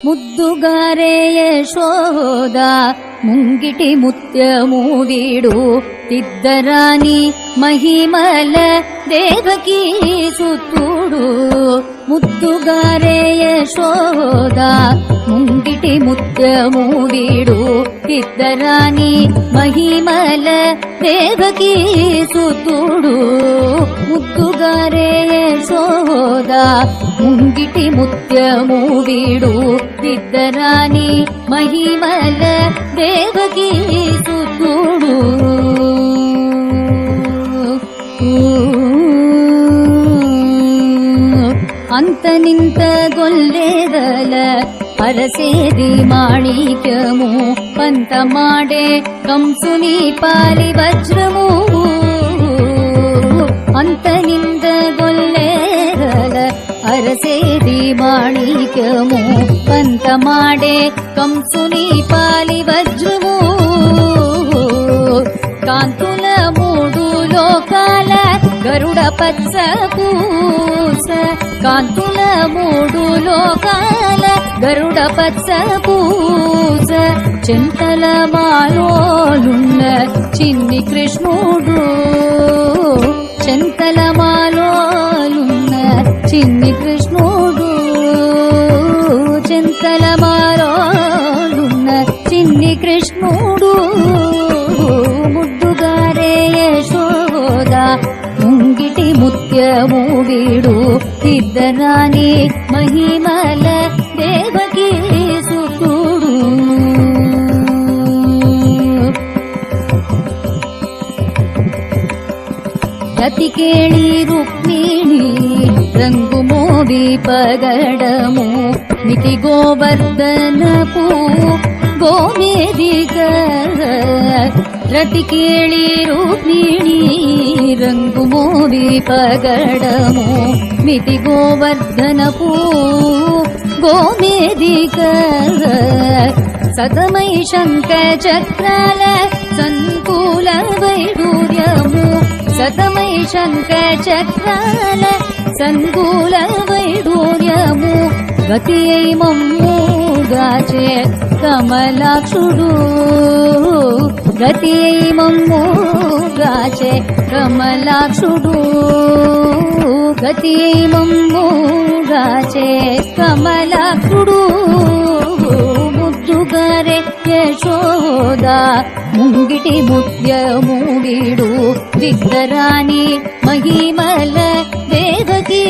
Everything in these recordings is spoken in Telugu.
ಮುದ್ದುಗಾರೆ ಯಶೋದ ಮುಂಗಿಟಿ ಮುತ್ಯಮು ತಿದ್ದರಾನಿ ಮಹಿಮಲ ದೇವಕಿ ಸುತ್ತೂಡು ಮುದ್ದುಗಾರೆ ಯಶೋದ ಮುಂಗಿಟಿ ಮುತ್ಯಮು ತಿದ್ದರಾನಿ ಮಹಿಮಲ ದೇವಕಿ ಸುತ್ತೂಡು ಮುದ್ದುಗಾರೆ ಯಶೋದ ಮುಂಗಿಟಿ ಮುತ್ಯಮು ತಿದ್ದರಾನಿ ಮಹಿಮಲ ದೇವಕಿ ಸುತ್ತೂಡು ಅಂತ ನಿಂತ ಗೊಲ್ಲೆದಲ ಅರಸೇದಿ ಮಾಣಿಕ್ಯಮು ಪಂತ ಮಾಡೆ ಕಂಸುನಿ ಪಾಲಿ ವಜ್ರಮು ಅಂತ ನಿಂತ ಗೊಲ್ಲೆದಲ ಅರಸೇದಿ ಮಾಣಿಕ್ಯಮು ಪಂತ ಮಾಡೆ ಕಂಸುನಿ ಪಾಲಿ ವಜ್ರಮು కాంతుల మూడు లోకాల గరుడ పచ్చ పూస కాంతుల మూడు లోకాల గరుడ పచ్చ పూస చింతల మాలోలున్న చిన్ని కృష్ణుడు చింతల మాలోలున్న చిన్ని కృష్ణుడు చింతల మాలోలున్న చిన్ని కృష్ణుడు ముద్దుగారే యశోద ముంగిటి ముత్యము తిద్దరాని మహిమల దేవకీ సుతుడు రతి కేళి రుక్మిణి రంగు మోవి పగడము మితి గోవర్ధనపు ಗೋಮೇದಿಗ ರತಿ ಕೇಳಿ ರೂಪಿಣಿ ರಂಗು ಮೋವಿ ಪಗಡಮು ಮಿತಿ ಗೋವರ್ಧನಪೂ ಗೋಮೇದಿಗ ಸತಮೈ ಶಂಕ ಚಕ್ರಾಲ ಸಂಕೂಲ ವೈಡೂರ್ಯಮು ಸತಮೈ ಶಂಕ ಚಕ್ರಾಲ ಸಂಕೂಲ ವೈಡೂರ್ಯము గతియై మమ్ముగాచే కమలాక్షుడు గతియై మమ్ముగాచే కమలాక్షుడు గతియై మమ్ముగాచే కమలాక్షుడు ముద్దుగారే యశోద ముంగిటి ముత్యము తిద్దరాని మహిమల దేవకీ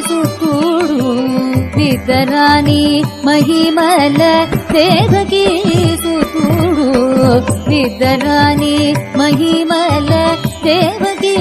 సుతుడు తిద్దరాని మహిమల దేవకీ సుతుడు తిద్దరాని మహిమల దేవకీ